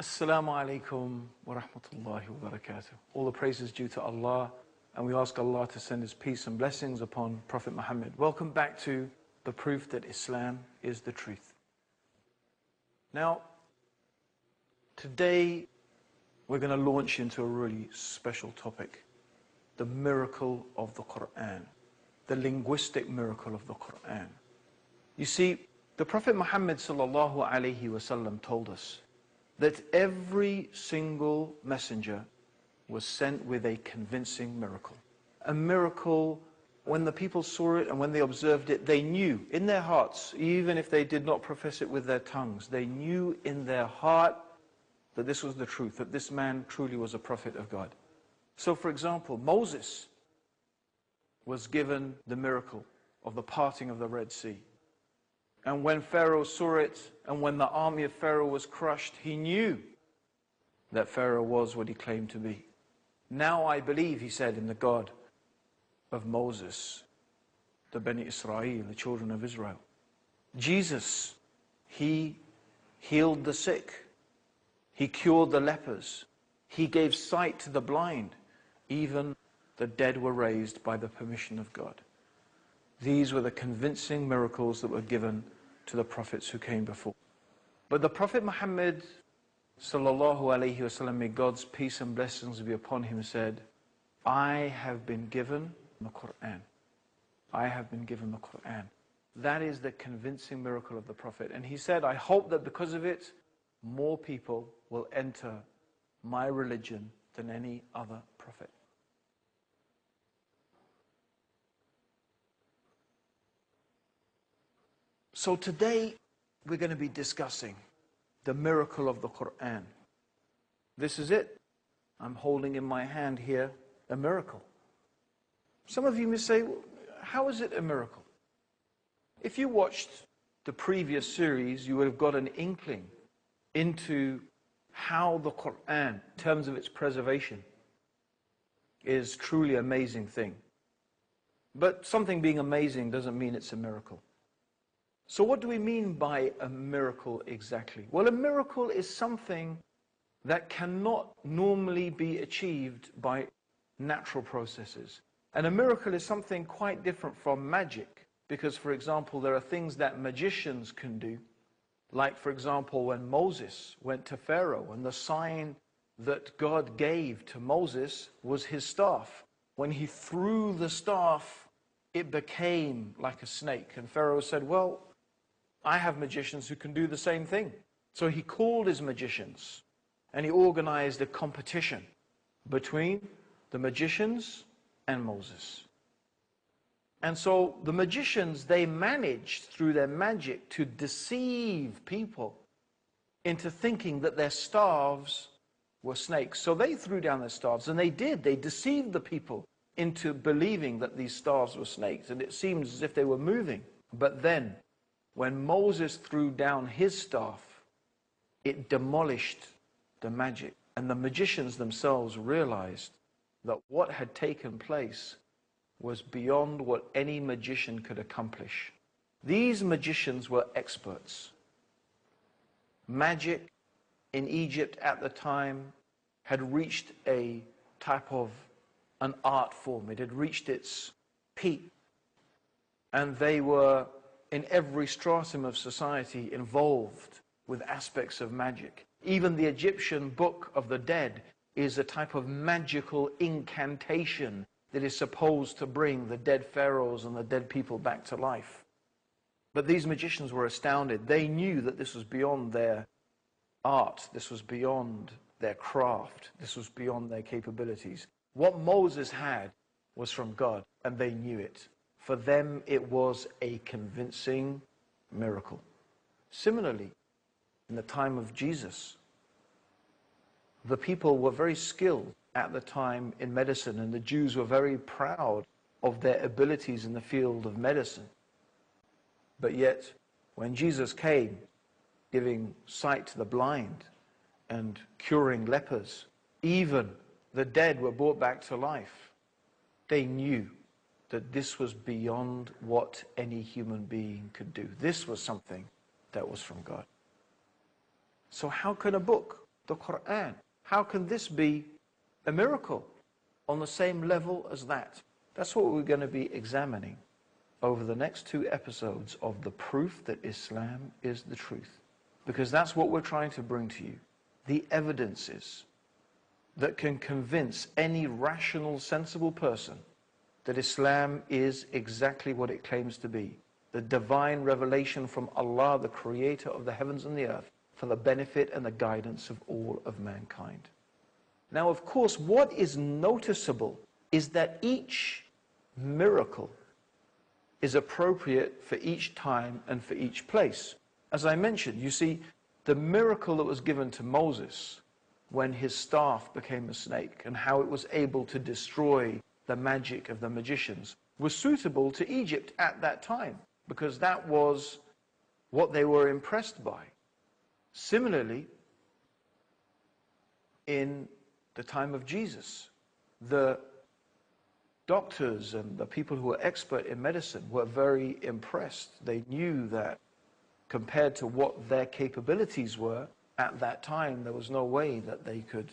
Assalamu alaikum wa rahmatullahi wa barakatuh. All the praise is due to Allah, and we ask Allah to send His peace and blessings upon Prophet Muhammad. Welcome back to the proof that Islam is the truth. Now, today we're going to launch into a really special topic, the miracle of the Quran, the linguistic miracle of the Quran. You see, the Prophet Muhammad sallallahu alaihi wasallam told us that every single messenger was sent with a convincing miracle. A miracle, when the people saw it and when they observed it, they knew in their hearts, even if they did not profess it with their tongues, they knew in their heart that this was the truth, that this man truly was a prophet of God. So for example, Moses was given the miracle of the parting of the Red Sea. And when Pharaoh saw it, and when the army of Pharaoh was crushed, he knew that Pharaoh was what he claimed to be. Now I believe, he said, in the God of Moses, the Bani Israel, the children of Israel. Jesus, he healed the sick. He cured the lepers. He gave sight to the blind. Even the dead were raised by the permission of God. These were the convincing miracles that were given to the prophets who came before. But the Prophet Muhammad sallallahu alaihi wasallam, may God's peace and blessings be upon him, said, I have been given the Quran. I have been given the Quran. That is the convincing miracle of the Prophet. And he said, I hope that because of it, more people will enter my religion than any other prophet. So today we're going to be discussing the miracle of the Quran. This is it. I'm holding in my hand here a miracle. Some of you may say, well, how is it a miracle? If you watched the previous series, you would have got an inkling into how the Quran, in terms of its preservation, is truly an amazing thing. But something being amazing doesn't mean it's a miracle. So what do we mean by a miracle exactly? Well, a miracle is something that cannot normally be achieved by natural processes. And a miracle is something quite different from magic. Because, for example, there are things that magicians can do. Like, for example, when Moses went to Pharaoh, and the sign that God gave to Moses was his staff. When he threw the staff, it became like a snake. And Pharaoh said, well, I have magicians who can do the same thing. So he called his magicians and he organized a competition between the magicians and Moses. And so the magicians, they managed through their magic to deceive people into thinking that their staves were snakes. So they threw down their staves, and they did. They deceived the people into believing that these staves were snakes, and it seemed as if they were moving. But then, when Moses threw down his staff, it demolished the magic. And the magicians themselves realized that what had taken place was beyond what any magician could accomplish. These magicians were experts. Magic in Egypt at the time had reached a type of an art form. It had reached its peak. And they were in every stratum of society involved with aspects of magic. Even the Egyptian Book of the Dead is a type of magical incantation that is supposed to bring the dead pharaohs and the dead people back to life. But these magicians were astounded. They knew that this was beyond their art. This was beyond their craft. This was beyond their capabilities. What Moses had was from God, and they knew it. For them, it was a convincing miracle. Similarly, in the time of Jesus, the people were very skilled at the time in medicine, and the Jews were very proud of their abilities in the field of medicine. But yet, when Jesus came, giving sight to the blind and curing lepers, even the dead were brought back to life, they knew that this was beyond what any human being could do. This was something that was from God. So how can a book the Quran. How can this be a miracle on the same level as that? That's what we're going to be examining over the next 2 episodes of the proof that Islam is the truth. Because that's what we're trying to bring to you. The evidences that can convince any rational, sensible person that Islam is exactly what it claims to be. The divine revelation from Allah, the creator of the heavens and the earth, for the benefit and the guidance of all of mankind. Now, of course, what is noticeable is that each miracle is appropriate for each time and for each place. As I mentioned, you see, the miracle that was given to Moses when his staff became a snake and how it was able to destroy the magic of the magicians was suitable to Egypt at that time, because that was what they were impressed by. Similarly, in the time of Jesus, the doctors and the people who were expert in medicine were very impressed. They knew that compared to what their capabilities were at that time, there was no way that they could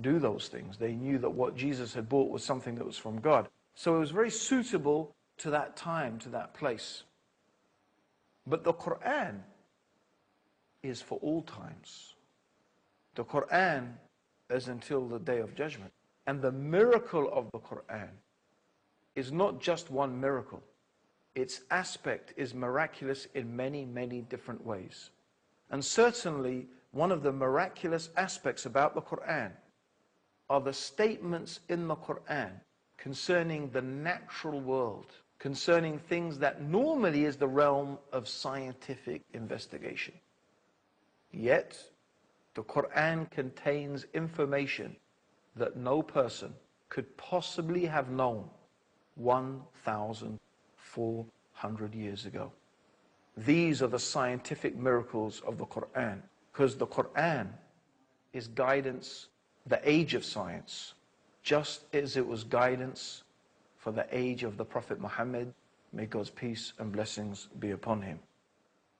do those things. They knew that what Jesus had brought was something that was from God. So it was very suitable to that time, to that place. But the Quran is for all times. The Quran is until the Day of Judgment. And the miracle of the Quran is not just one miracle. Its aspect is miraculous in many, many different ways. And certainly, one of the miraculous aspects about the Quran are the statements in the Quran concerning the natural world, concerning things that normally is the realm of scientific investigation. Yet, the Quran contains information that no person could possibly have known 1,400 years ago. These are the scientific miracles of the Quran, because the Quran is guidance, the age of science, just as it was guidance for the age of the Prophet Muhammad, may God's peace and blessings be upon him.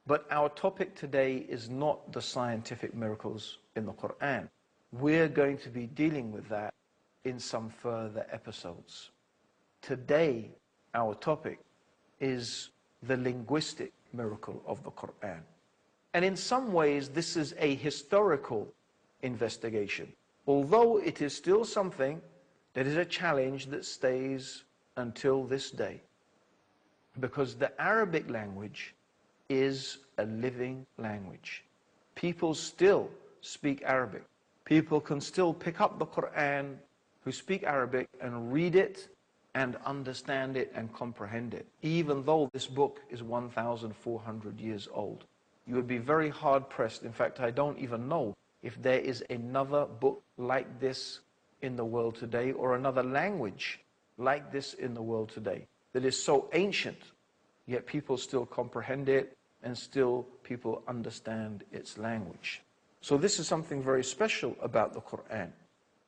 But our topic today is not the scientific miracles in the Quran. We're going to be dealing with that in some further episodes. Today, our topic is the linguistic miracle of the Quran. And in some ways, this is a historical investigation, although it is still something that is a challenge that stays until this day. Because the Arabic language is a living language. People still speak Arabic. People can still pick up the Quran who speak Arabic and read it and understand it and comprehend it, even though this book is 1,400 years old. You would be very hard-pressed. In fact, I don't even know if there is another book like this in the world today, or another language like this in the world today, that is so ancient, yet people still comprehend it and still people understand its language. So this is something very special about the Quran.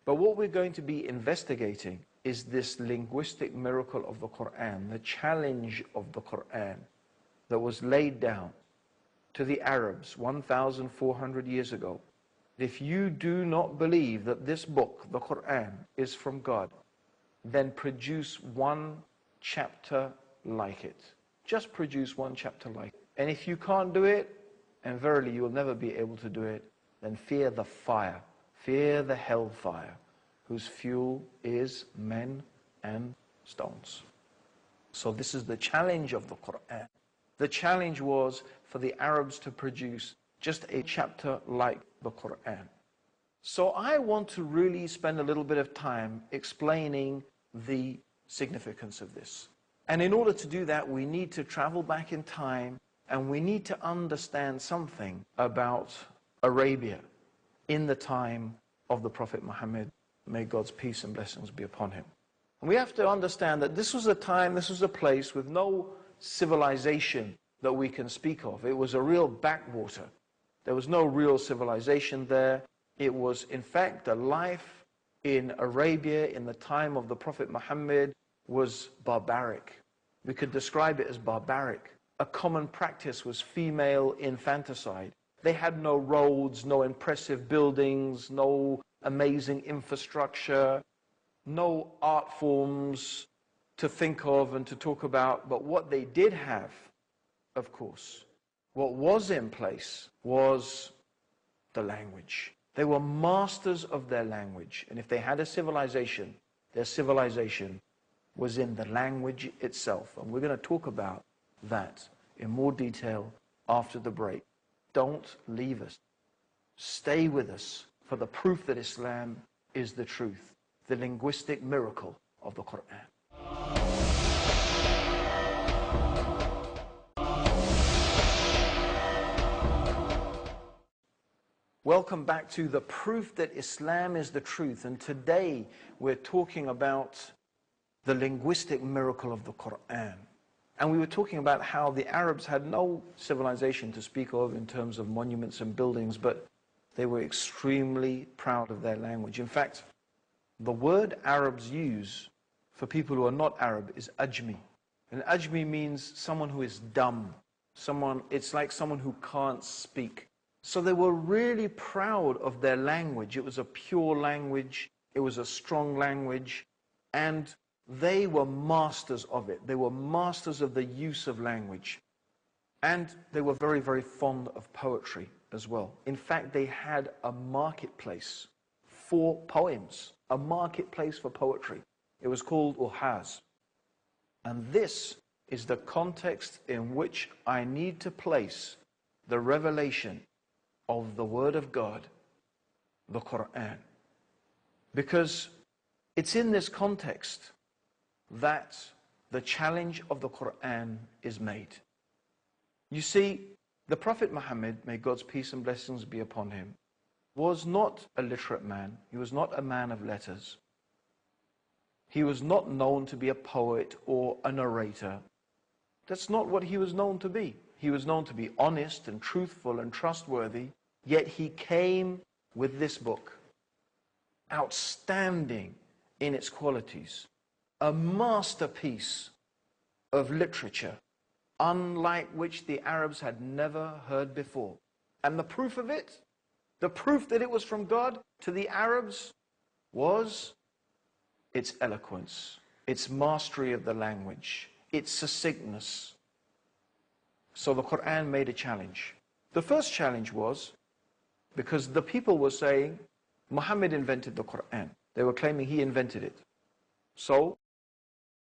But what we're going to be investigating is this linguistic miracle of the Quran, the challenge of the Quran that was laid down to the Arabs 1,400 years ago. If you do not believe that this book, the Quran, is from God, then produce one chapter like it. Just produce one chapter like it. And if you can't do it, and verily you will never be able to do it, then fear the fire, fear the hellfire, whose fuel is men and stones. So this is the challenge of the Quran. The challenge was for the Arabs to produce just a chapter like the Quran. So I want to really spend a little bit of time explaining the significance of this. And in order to do that, we need to travel back in time, and we need to understand something about Arabia in the time of the Prophet Muhammad, may God's peace and blessings be upon him. And we have to understand that this was a time, this was a place with no civilization that we can speak of. It was a real backwater. There was no real civilization there. It was, in fact, the life in Arabia in the time of the Prophet Muhammad was barbaric. We could describe it as barbaric. A common practice was female infanticide. They had no roads, no impressive buildings, no amazing infrastructure, no art forms to think of and to talk about. But what they did have, of course, what was in place was the language. They were masters of their language. And if they had a civilization, their civilization was in the language itself. And we're going to talk about that in more detail after the break. Don't leave us. Stay with us for the proof that Islam is the truth, the linguistic miracle of the Quran. Welcome back to the proof that Islam is the truth. And today we're talking about the linguistic miracle of the Quran. And we were talking about how the Arabs had no civilization to speak of in terms of monuments and buildings, but they were extremely proud of their language. In fact, the word Arabs use for people who are not Arab is ajmi. And ajmi means someone who is dumb. It's like someone who can't speak. So they were really proud of their language. It was a pure language. It was a strong language. And they were masters of it. They were masters of the use of language. And they were very, very fond of poetry as well. In fact, they had a marketplace for poems, a marketplace for poetry. It was called Uhaz. And this is the context in which I need to place the revelation of the Word of God, the Quran. Because it's in this context that the challenge of the Quran is made. You see, the Prophet Muhammad, may God's peace and blessings be upon him, was not a literate man. He was not a man of letters. He was not known to be a poet or a narrator. That's not what he was known to be. He was known to be honest and truthful and trustworthy, yet he came with this book, outstanding in its qualities, a masterpiece of literature, unlike which the Arabs had never heard before. And the proof of it, the proof that it was from God to the Arabs, was its eloquence, its mastery of the language, its succinctness. So the Quran made a challenge. The first challenge was because the people were saying, Muhammad invented the Quran. They were claiming he invented it. So